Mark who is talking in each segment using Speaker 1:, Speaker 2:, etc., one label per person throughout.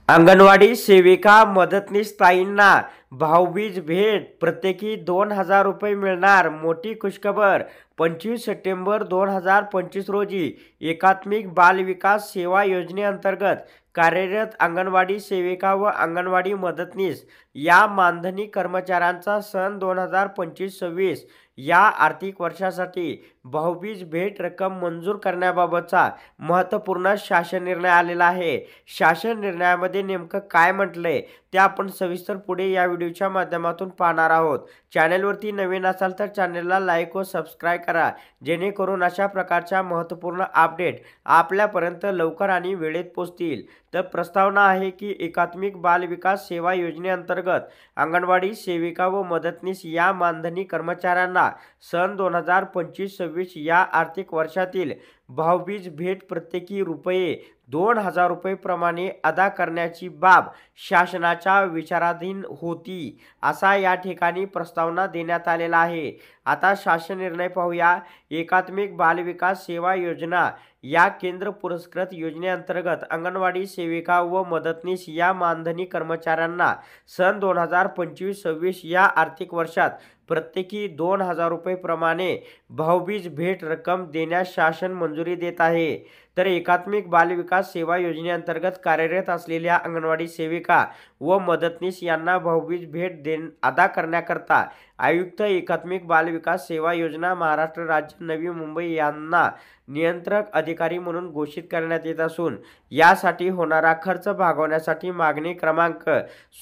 Speaker 1: अंगणवाडी सेविका मदतनीस ताईंना भाऊबीज भेट प्रत्येकी 2,000 रुपये मिळणार। मोठी खुशखबर। 25 सप्टेंबर 2025 रोजी एकात्मिक बाल विकास सेवा योजनेअंतर्गत कार्यरत अंगणवाडी सेविका व अंगणवाडी मदतनीस या मानधनी कर्मचाऱ्यांचा सन 2025-26 या आर्थिक वर्षासाठी भाऊबीज भेट रक्कम मंजूर करण्याबाबतचा महत्त्वपूर्ण शासन निर्णय आलेला आहे। शासन निर्णयामध्ये नेमकं काय म्हटलंय ते आपण सविस्तर पुढे या व्हिडिओच्या माध्यमातून पाहणार आहोत। चॅनलवरती नवीन असाल तर चॅनलला लाईक व सबस्क्राइब करा, जेणेकरून अशा प्रकारच्या महत्त्वपूर्ण अपडेट आपल्यापर्यंत लवकर आणि वेळेत पोहोचतील। तर प्रस्तावना आहे की एकात्मिक बाल विकास सेवा योजनेअंतर्गत अंगणवाडी सेविका व मदतनीस या मानधनी कर्मचाऱ्यांना सन 2025-26 या आर्थिक वर्षातील भाऊबीज भेट प्रत्येकी रुपये 2,000 रुपये प्रमाणे अदा करण्याची बाब शासनाच्या विचाराधीन होती, असा या ठिकाणी प्रस्तावना देण्यात आलेला आहे। आता शासन निर्णय पाहूया। एकात्मिक बाल विकास सेवा योजना या केंद्र पुरस्कृत योजनेअंतर्गत अंगणवाडी सेविका व मदतनीस या मानधनी कर्मचाऱ्यांना सन 2025-26 या आर्थिक वर्षात प्रत्येकी 2,000 रुपये प्रमाणे भाऊबीज भेट रक्कम देण्यास शासन मंजुरी देत आहे। तर एकात्मिक बाल विकास सेवा योजनेअंतर्गत कार्यरत असलेल्या अंगणवाडी सेविका व मदतनीस यांना भाऊबीज भेट अदा करण्याकरता आयुक्त एकात्मिक बाल विकास सेवा योजना महाराष्ट्र राज्य नवी मुंबई यांना नियंत्रक अधिकारी म्हणून घोषित करण्यात येत असून यासाठी होणारा खर्च भागवण्यासाठी मागणी क्रमांक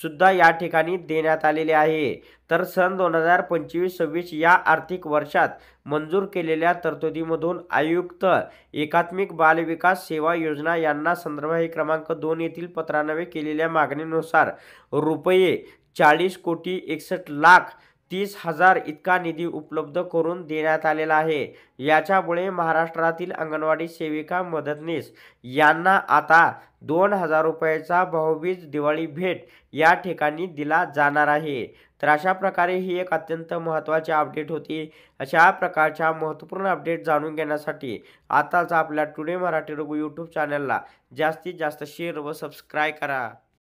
Speaker 1: सुद्धा या ठिकाणी देण्यात आलेले आहे। तर सन 2025-26 या आर्थिक वर्षात मंजूर केलेल्या तरतुदीमधून आयुक्त एकात्मिक बाल विकास सेवा योजना यांना संदर्भ क्रमांक 2 येथील पत्रान्वये केलेल्या मागणीनुसार रुपये 40,61,30,000 इतका निधी उपलब्ध करून देण्यात आलेला आहे। याच्यामुळे महाराष्ट्रातील अंगणवाडी सेविका मदतनीस यांना आता 2,000 रुपयाचा भाऊबीज दिवाळी भेट या ठिकाणी दिला जाणार आहे। तर अशा प्रकारे ही एक अत्यंत महत्त्वाची अपडेट होती। अशा प्रकारच्या महत्त्वपूर्ण अपडेट जाणून घेण्यासाठी आताच आपल्या टुडे मराठी रघु यूट्यूब चॅनलला जास्तीत जास्त शेअर व सबस्क्राइब करा।